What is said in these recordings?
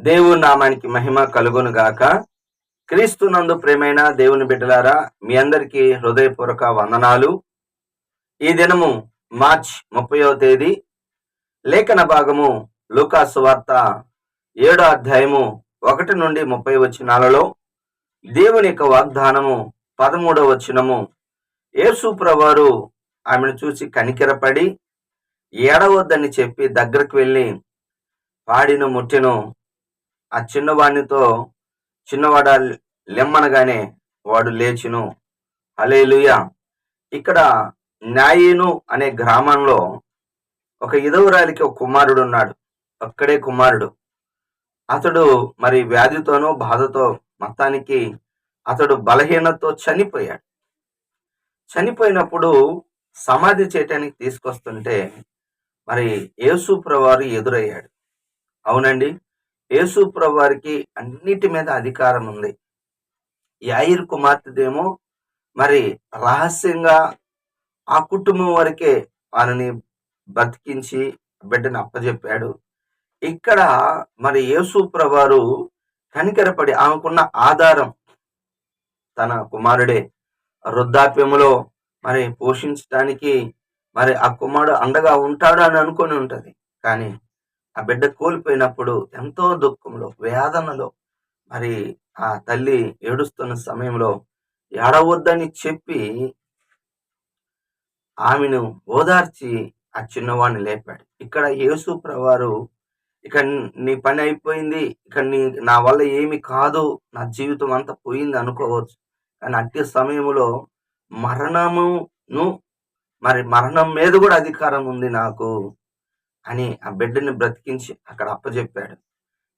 దేవుని నామానికి మహిమ కలుగును గాక. క్రీస్తునందు ప్రేమైన దేవుని బిడ్డలారా, మీ అందరికీ హృదయపూర్వక వందనాలు. ఈ దినము మార్చ్ 30వ తేదీ. లేఖన భాగము లూకా సువార్త 7వ అధ్యాయము 1 నుండి 30 వచనాలలో దేవుని యొక్క వాగ్దానము 13వ వచనము. యేసు ప్రభువారు ఆమెను చూసి కనికెరపడి ఏడవద్దని చెప్పి దగ్గరకు వెళ్ళి పాడిను ముట్టెను. ఆ చిన్నవాడ లెమ్మనగానే వాడు లేచును. హల్లెలూయా. ఇక్కడ నాయిను అనే గ్రామంలో ఒక విధవరాలికి ఒక కుమారుడు ఉన్నాడు. ఒక్కడే కుమారుడు. అతడు మరి వ్యాధితోనూ బాధతో మొత్తానికి అతడు బలహీనతతో చనిపోయాడు. చనిపోయినప్పుడు సమాధి చేయటానికి తీసుకొస్తుంటే మరి యేసు ప్రభువారు ఎదురయ్యాడు. అవునండి, యేసు ప్రభువారికి అన్నిటి మీద అధికారం ఉంది. యాయిరు కుమార్తెదేమో మరి రహస్యంగా ఆ కుటుంబం వరకే వారిని బతికించి బిడ్డను అప్పజెప్పాడు. ఇక్కడ మరి యేసు ప్రభువారు కనికరపడి ఆమెకున్న ఆధారం తన కుమారుడే. వృద్ధాప్యములో మరి పోషించడానికి మరి ఆ కుమారుడు అండగా ఉంటాడు అని అనుకొని ఉంటది. కానీ ఆ బిడ్డ కోల్పోయినప్పుడు ఎంతో దుఃఖంలో, వేదనలో మరి ఆ తల్లి ఏడుస్తున్న సమయంలో ఏడవద్దని చెప్పి ఆమెను ఓదార్చి ఆ చిన్నవాడిని లేపాడు. ఇక్కడ యేసు ప్రభువారు ఇక నీ పని అయిపోయింది, ఇక నా వల్ల ఏమి కాదు, నా జీవితం అంతా పోయింది అనుకోవచ్చు. కానీ అట్టి సమయంలో మరణం మీద కూడా అధికారం ఉంది నాకు అని ఆ బిడ్డని బ్రతికించి అక్కడ అప్పజెప్పాడు.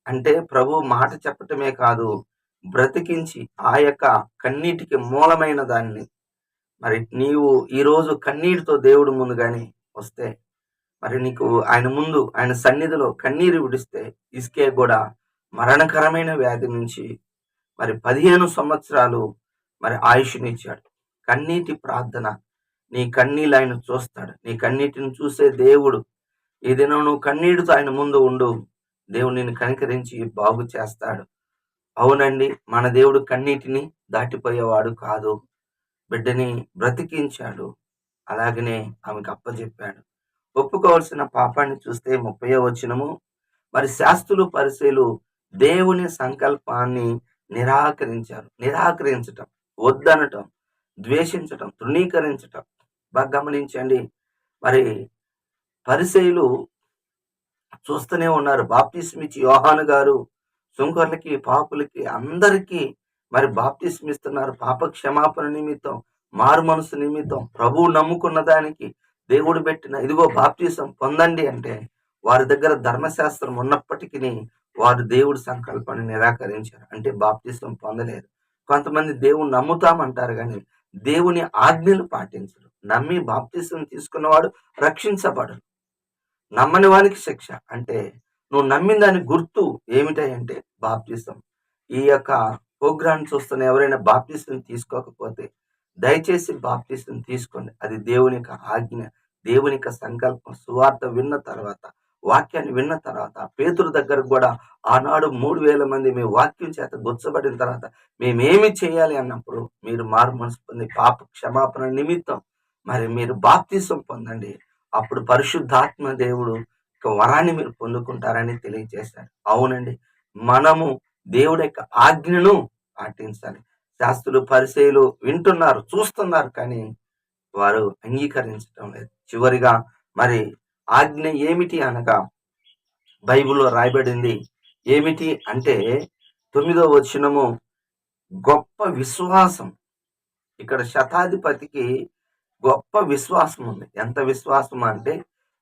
అంటే ప్రభు మాట చెప్పటమే కాదు, బ్రతికించి ఆ యొక్క కన్నీటికి మూలమైన దాన్ని మరి నీవు ఈరోజు కన్నీటితో దేవుడు ముందుగానే వస్తే మరి నీకు ఆయన ముందు ఆయన సన్నిధిలో కన్నీరు విడిస్తే ఇసుకే కూడా మరణకరమైన వ్యాధి నుంచి మరి 15 సంవత్సరాలు మరి ఆయుష్నిచ్చాడు. కన్నీటి ప్రార్థన, నీ కన్నీళ్ళు ఆయన చూస్తాడు. నీ కన్నీటిని చూసే దేవుడు. ఈ దినం నువ్వు కన్నీటితో ఆయన ముందు ఉండు, దేవుడు నిన్ను కనికరించి బాగు చేస్తాడు. అవునండి, మన దేవుడు కన్నీటిని దాటిపోయేవాడు కాదు. బిడ్డని బ్రతికించాడు, అలాగనే ఆమెకు అప్పచెప్పాడు. ఒప్పుకోవాల్సిన పాపాన్ని చూస్తే 30వ వచనము. మరి శాస్త్రులు పరిసయ్యులు దేవుని సంకల్పాన్ని నిరాకరించటం, వద్దనటం, ద్వేషించటం, తృణీకరించటం. బాగా గమనించండి. మరి పరిసయ్యులు చూస్తూనే ఉన్నారు. బాప్తిస్మిచ్చి యోహాను గారు సుంకర్లకి, పాపులకి అందరికీ మరి బాప్తిస్మిస్తున్నారు. పాప క్షమాపణ నిమిత్తం, మారు మనసు నిమిత్తం, ప్రభువు నమ్ముకున్న దానికి దేవుడు పెట్టిన ఇదిగో బాప్తిసం పొందండి అంటే వారి దగ్గర ధర్మశాస్త్రం ఉన్నప్పటికీ వారు దేవుడి సంకల్పాన్ని నిరాకరించారు. అంటే బాప్తిసం పొందలేరు. కొంతమంది దేవుని నమ్ముతామంటారు కానీ దేవుని ఆజ్ఞలు పాటించరు. నమ్మి బాప్తిసం తీసుకున్నవాడు రక్షించబడరు, నమ్మని వానికి శిక్ష. అంటే నువ్వు నమ్మిన దాని గుర్తు ఏమిటంటే బాప్తిసం. ఈ యొక్క ప్రోగ్రాం చూస్తున్న ఎవరైనా బాప్తిసం తీసుకోకపోతే దయచేసి బాప్తిసం తీసుకోండి. అది దేవుని యొక్క ఆజ్ఞ, దేవుని యొక్క సంకల్పం. సువార్త విన్న తర్వాత, వాక్యాన్ని విన్న తర్వాత, పేతురు దగ్గరకు కూడా ఆనాడు 3000 మంది మీ వాక్యం చేత గుచ్చబడిన తర్వాత మేమేమి చేయాలి అన్నప్పుడు మీరు మారు మనసు పొంది పాప క్షమాపణ నిమిత్తం మరి మీరు బాప్తిసం పొందండి. అప్పుడు పరిశుద్ధాత్మ దేవుడు ఒక వరాన్ని మీరు పొందుకుంటారని తెలియజేశారు. అవునండి, మనము దేవుడి యొక్క ఆజ్ఞను పాటించాలి. శాస్త్రులు పరిసయ్యులు వింటున్నారు, చూస్తున్నారు, కానీ వారు అంగీకరించడం లేదు. చివరిగా మరి ఆజ్ఞ ఏమిటి అనగా బైబిల్లో రాయబడింది ఏమిటి అంటే 9వ వచనము, గొప్ప విశ్వాసం. ఇక్కడ శతాధిపతికి గొప్ప విశ్వాసం ఉంది. ఎంత విశ్వాసం అంటే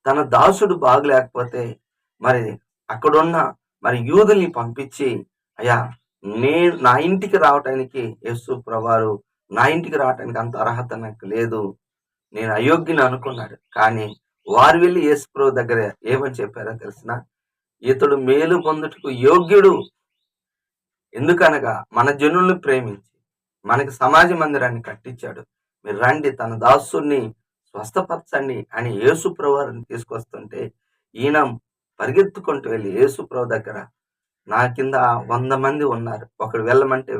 తన దాసుడు బాగలేకపోతే మరి అక్కడున్న మరి యూదుల్ని పంపించి, అయ్యా నా ఇంటికి రావటానికి యేసు ప్రభువారు నా ఇంటికి రావటానికి అంత అర్హత నాకు లేదు, నేను అయోగ్యుని అనుకున్నాడు. కానీ వారు వెళ్ళి యేసు ప్రభు దగ్గర ఏమని చెప్పారో తెలిసిన, ఇతడు మేలు పొందుటకు యోగ్యుడు. ఎందుకనగా మన జనుల్ని ప్రేమించి మనకి సమాజ మందిరాన్ని కట్టించాడు. మీరు రండి, తన దాసుని స్వస్థపరచండి అని యేసు ప్రభువారిని తీసుకొస్తుంటే ఈయన పరిగెత్తుకుంటూ వెళ్ళి యేసు ప్రభు దగ్గర నా కింద 100 మంది ఉన్నారు. ఒకడు వెళ్ళమంటే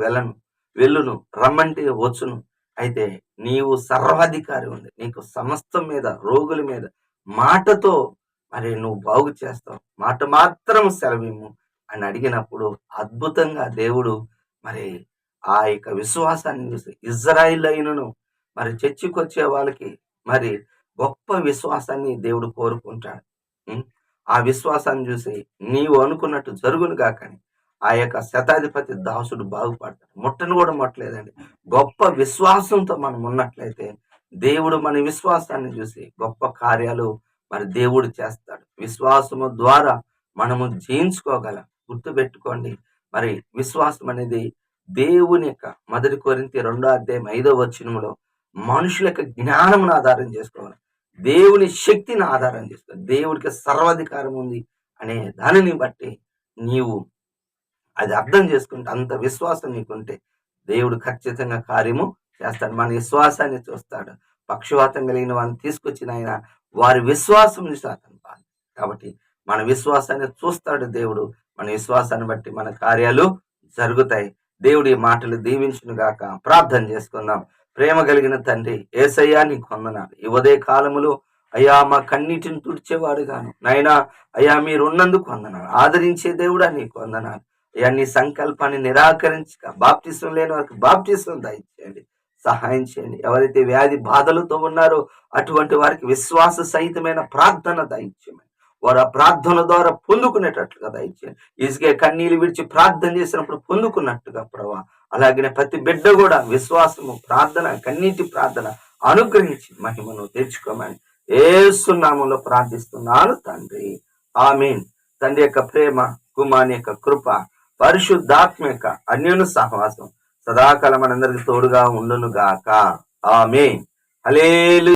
వెళ్ళును, రమ్మంటే వచ్చును. అయితే నీవు సర్వాధికారి ఉంది. నీకు సమస్తం మీద, రోగుల మీద మాటతో మరి నువ్వు బాగు చేస్తావు. మాట మాత్రం సెలవిమ్ము అని అడిగినప్పుడు అద్భుతంగా దేవుడు మరి ఆ యొక్క విశ్వాసాన్ని చూసి ఇజ్రాయిలైనను మరి చర్చికొచ్చే వాళ్ళకి మరి గొప్ప విశ్వాసాన్ని దేవుడు కోరుకుంటాడు. ఆ విశ్వాసాన్ని చూసి నీవు అనుకున్నట్టు జరుగును గాకని ఆ యొక్క శతాధిపతి దాసుడు బాగుపడతాడు. ముట్టను కూడా ముట్టలేదండి. గొప్ప విశ్వాసంతో మనం ఉన్నట్లయితే దేవుడు మన విశ్వాసాన్ని చూసి గొప్ప కార్యాలు మరి దేవుడు చేస్తాడు. విశ్వాసము ద్వారా మనము జయించుకోగలం. గుర్తుపెట్టుకోండి, మరి విశ్వాసం అనేది దేవుని యొక్క 1 కొరింథీ 2:5 మనుషుల యొక్క జ్ఞానమును ఆధారం చేసుకోవాలి. దేవుని శక్తిని ఆధారం చేసుకోవాలి. దేవుడికి సర్వాధికారం ఉంది అనే దానిని బట్టి నీవు అది అర్థం చేసుకుంటే, అంత విశ్వాసం నీకుంటే దేవుడు ఖచ్చితంగా కార్యము చేస్తాడు. మన విశ్వాసాన్ని చూస్తాడు. పక్షవాతం కలిగిన వారిని తీసుకొచ్చిన ఆయన వారి విశ్వాసం శాతం కాబట్టి మన విశ్వాసాన్ని చూస్తాడు దేవుడు. మన విశ్వాసాన్ని బట్టి మన కార్యాలు జరుగుతాయి. దేవుడి మాటలు దీవించును గాక. ప్రార్థన చేసుకుందాం. ప్రేమ కలిగిన తండ్రి యేసయ్యా నీకు వందనాలు. ఈ ఉదయ కాలములో అయ్యా మా కన్నీటిని తుడిచేవాడు గాను నైనా అయ్యా మీరున్నందుకు వందనాలు. ఆదరించే దేవుడా నీకు వందనాలు. అయ్యా నీ సంకల్పాన్ని నిరాకరించక బాప్టిసం లేని వారికి బాప్టిసం దయచేయండి, సహాయం చేయండి. ఎవరైతే వ్యాధి బాధలతో ఉన్నారో అటువంటి వారికి విశ్వాస సహితమైన ప్రార్థన దయచేయండి. వారు ఆ ప్రార్థన ద్వారా పొందుకునేటట్లుగా దయచేయండి. ఇసుకే కన్నీళ్ళు విడిచి ప్రార్థన చేసినప్పుడు పొందుకున్నట్టుగా ప్రభా, అలాగే ప్రతి బిడ్డ కూడా విశ్వాసము, ప్రార్థన, కన్నీటి ప్రార్థన అనుగ్రహించి మహిమను తెచ్చుకోమని యేసు నామములో ప్రార్థిస్తున్నాను తండ్రి. ఆమేన్. తండ్రి యొక్క ప్రేమ, కుమారుని యొక్క కృప, పరిశుద్ధాత్మ యొక్క అన్యోన్య సహవాసం సదాకాలం మనందరికి తోడుగా ఉండును గాక. ఆమేన్. హల్లెలూయా.